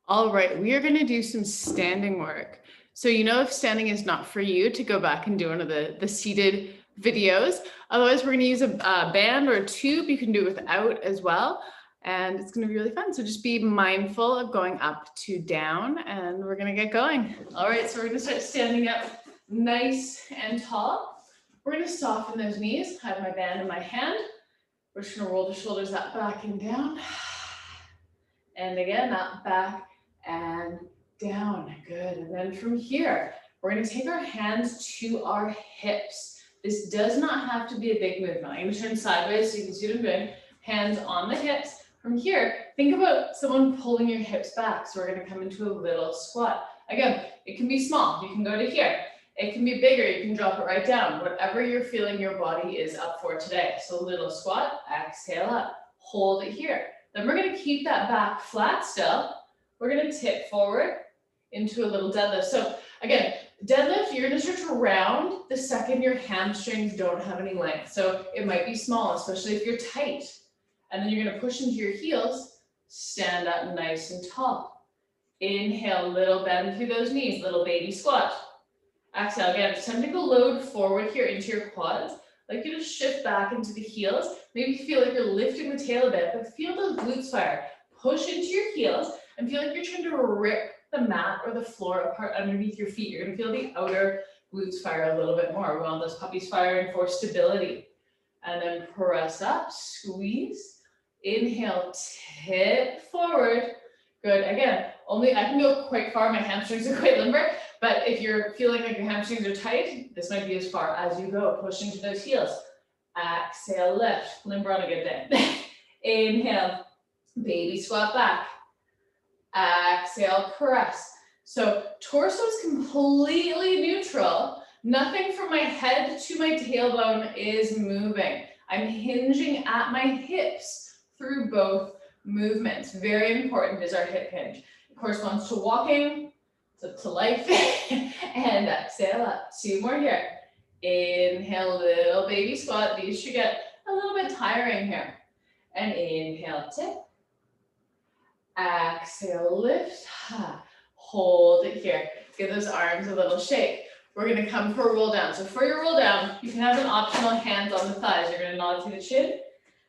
All right, we are going to do some standing work. So, if standing is not for you, to go back and do one of the seated videos. Otherwise, we're going to use a band or a tube. You can do it without as well. And it's going to be really fun. So just be mindful of going up to down, and we're going to get going. All right, so we're going to start standing up nice and tall. We're going to soften those knees. I have my band in my hand. We're just going to roll the shoulders up, back, and down. And again, up, back, and down. Good. And then from here, we're going to take our hands to our hips. This does not have to be a big movement. I'm going to turn sideways so you can see what I'm doing. Hands on the hips. From here, think about someone pulling your hips back. So we're going to come into a little squat. Again, it can be small. You can go to here. It can be bigger. You can drop it right down. Whatever you're feeling your body is up for today. So little squat, exhale up. Hold it here. Then we're going to keep that back flat still. We're going to tip forward into a little deadlift. So again, deadlift, you're going to start to round the second your hamstrings don't have any length. So it might be small, especially if you're tight. And then you're going to push into your heels, stand up nice and tall. Inhale, little bend through those knees, little baby squat. Exhale, again, it's time to go load forward here into your quads. Like you just shift back into the heels. Maybe feel like you're lifting the tail a bit, but feel those glutes fire. Push into your heels and feel like you're trying to rip the mat or the floor apart underneath your feet. You're going to feel the outer glutes fire a little bit more. We want those puppies firing for stability. And then press up, squeeze. Inhale, tip forward. Good. Again, only I can go quite far. My hamstrings are quite limber. But if you're feeling like your hamstrings are tight, this might be as far as you go. Push into those heels. Exhale, lift. Limber on a good day. Inhale, baby squat back. Exhale, press. So torso is completely neutral. Nothing from my head to my tailbone is moving. I'm hinging at my hips through both movements. Very important is our hip hinge. It corresponds to walking, to life. And exhale up. 2 more here. Inhale, little baby squat. These should get a little bit tiring here. And inhale, tip. Exhale, lift. Hold it here. Give those arms a little shake. We're going to come for a roll down. So for your roll down, you can have an optional hands on the thighs. You're going to nod through the chin.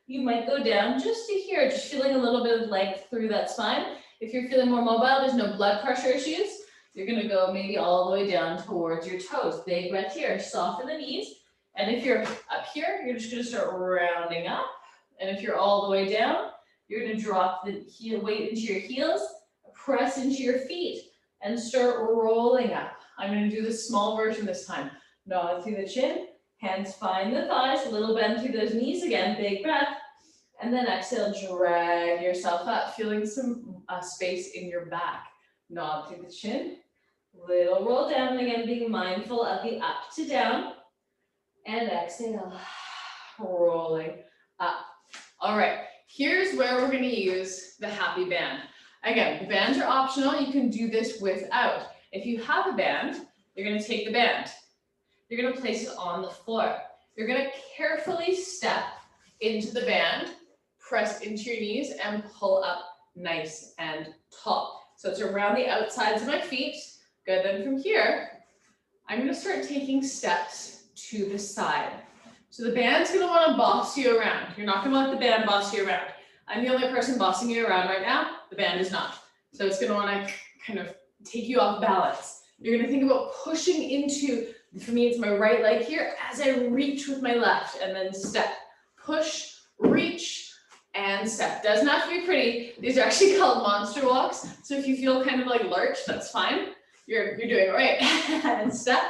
You might go down just to here, just feeling a little bit of length through that spine. If you're feeling more mobile, there's no blood pressure issues. You're going to go maybe all the way down towards your toes. Big breath here. Soften the knees. And if you're up here, you're just going to start rounding up. And if you're all the way down, you're going to drop the heel weight into your heels, press into your feet, and start rolling up. I'm going to do the small version this time. Nod through the chin, hands find the thighs, a little bend through those knees again, big breath. And then exhale, drag yourself up, feeling some space in your back. Nod through the chin, little roll down again, being mindful of the up to down. And exhale, rolling up. All right, here's where we're going to use the happy band. Again, the bands are optional. You can do this without. If you have a band, you're going to take the band. You're going to place it on the floor. You're going to carefully step into the band, press into your knees, and pull up nice and tall. So it's around the outsides of my feet. Good. Then from here, I'm going to start taking steps to the side. So the band's going to want to boss you around. You're not going to let the band boss you around. I'm the only person bossing you around right now. The band is not. So it's going to want to kind of take you off balance. You're going to think about pushing into, for me, it's my right leg here as I reach with my left and then step. Push, reach, and step. Doesn't have to be pretty. These are actually called monster walks. So if you feel kind of like lurch, that's fine. You're doing it right. And step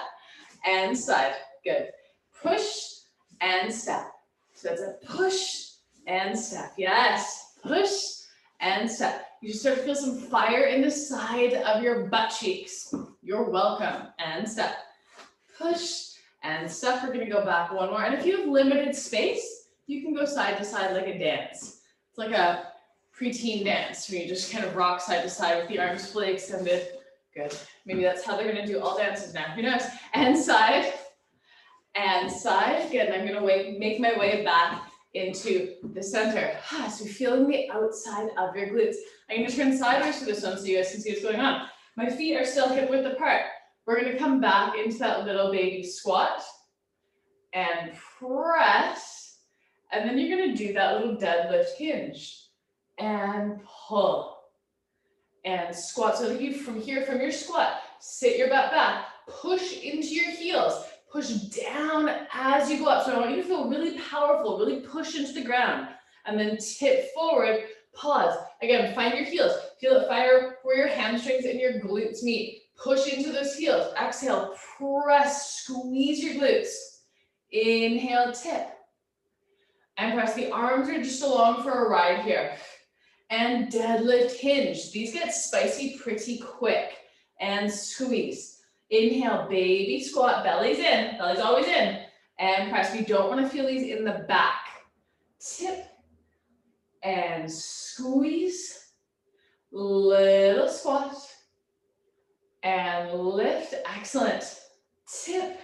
and side. Good. Push and step. So that's a push and step. Yes. Push and step. You just start to feel some fire in the side of your butt cheeks. You're welcome. And step. Push and step. We're going to go back 1 more. And if you have limited space, you can go side to side like a dance. It's like a preteen dance where you just kind of rock side to side with the arms fully extended. Good. Maybe that's how they're going to do all dances now. Who knows? And side. And side. Good. And I'm going to make my way back into the center. So feeling the outside of your glutes. I'm going to turn sideways for this one so you guys can see what's going on. My feet are still hip width apart. We're going to come back into that little baby squat and press. And then you're going to do that little deadlift hinge and pull and squat. So you from here, from your squat, sit your butt back, push into your heels, push down as you go up. So I want you to feel really powerful, really push into the ground, and then tip forward, pause. Again, find your heels. Feel it fire where your hamstrings and your glutes meet. Push into those heels. Exhale, press, squeeze your glutes. Inhale, tip. And press. The arms are just along for a ride here. And deadlift hinge. These get spicy pretty quick. And squeeze. Inhale, baby squat, belly's in, belly's always in. And press. We don't want to feel these in the back. Tip. And squeeze. Little squat. And lift. Excellent. Tip.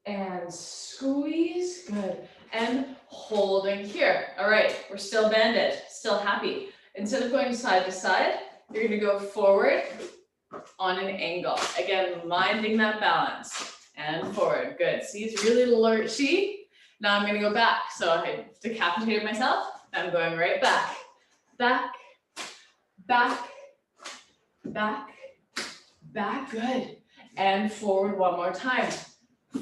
And squeeze. Good. And holding here. All right, we're still banded, still happy. Instead of going side to side, you're going to go forward on an angle. Again, minding that balance. And forward. Good. See, it's really lurchy. Now I'm going to go back. So I decapitated myself. I'm going right back. Back. Back. Back. Back. Good. And forward one more time.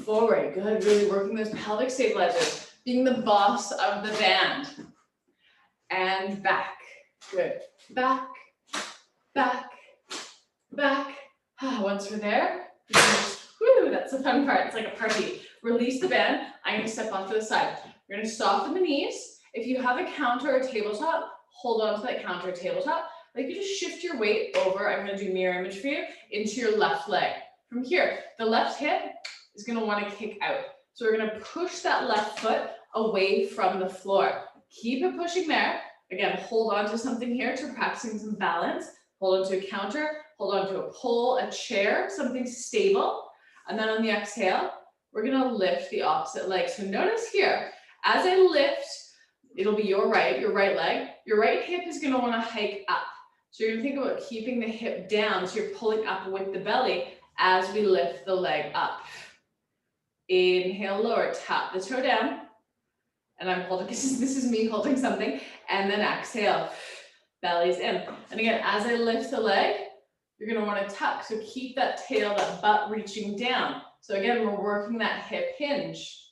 Forward. Good. Really working those pelvic stabilizers. Being the boss of the band. And back. Good. Back. Back. Back. Once we're there, woo, that's the fun part. It's like a party. Release the band. I'm going to step off to the side. You're going to soften the knees. If you have a counter or tabletop, hold on to that counter or tabletop. Like you just shift your weight over. I'm going to do mirror image for you into your left leg. From here, the left hip is going to want to kick out. So we're going to push that left foot away from the floor. Keep it pushing there. Again, hold on to something here to practicing some balance. Hold on to a counter, hold on to a pole, a chair, something stable. And then on the exhale, we're going to lift the opposite leg. So notice here, as I lift, it'll be your right leg. Your right hip is going to want to hike up. So you're going to think about keeping the hip down. So you're pulling up with the belly as we lift the leg up. Inhale, lower, tap the toe down. And I'm holding, this is me holding something. And then exhale, belly's in. And again, as I lift the leg, you're going to want to tuck. So keep that tail, that butt reaching down. So again, we're working that hip hinge.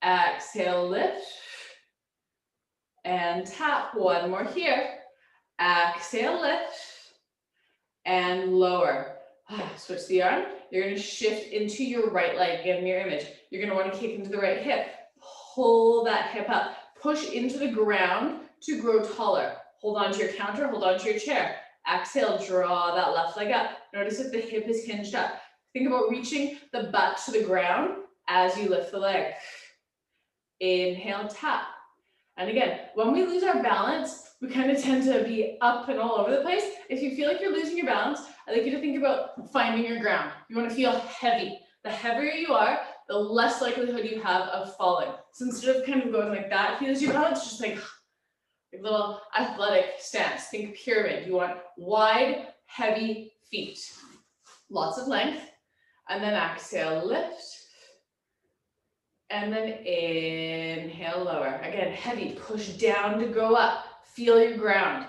Exhale, lift. And tap. One more here. Exhale, lift. And lower. Switch the arm. You're going to shift into your right leg. Again, mirror image. You're going to want to kick into the right hip. Pull that hip up. Push into the ground to grow taller. Hold on to your counter. Hold on to your chair. Exhale, draw that left leg up. Notice if the hip is hinged up. Think about reaching the butt to the ground as you lift the leg. Inhale, tap. And again, when we lose our balance, we kind of tend to be up and all over the place. If you feel like you're losing your balance, I'd like you to think about finding your ground. You want to feel heavy. The heavier you are, the less likelihood you have of falling. So instead of kind of going like that, if you lose your balance, just like a little athletic stance. Think pyramid. You want wide, heavy feet. Lots of length. And then exhale, lift. And then inhale, lower. Again, heavy. Push down to go up. Feel your ground.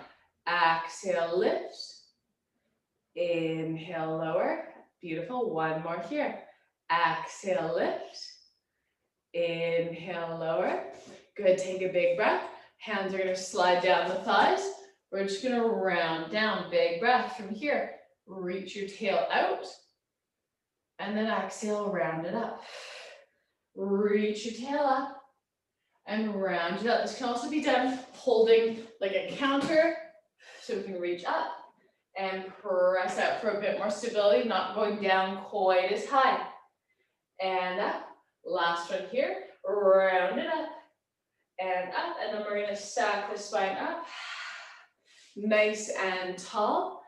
Exhale, lift. Inhale, lower. Beautiful. One more here. Exhale, lift. Inhale, lower. Good. Take a big breath. Hands are going to slide down the thighs. We're just going to round down. Big breath from here. Reach your tail out. And then exhale, round it up. Reach your tail up. And round it up. This can also be done holding like a counter. So we can reach up and press out for a bit more stability, not going down quite as high. And up. Last one here. Round it up. And up, and then we're going to stack the spine up, nice and tall.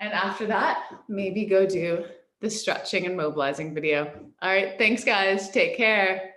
And after that, maybe go do the stretching and mobilizing video. All right, thanks guys, take care.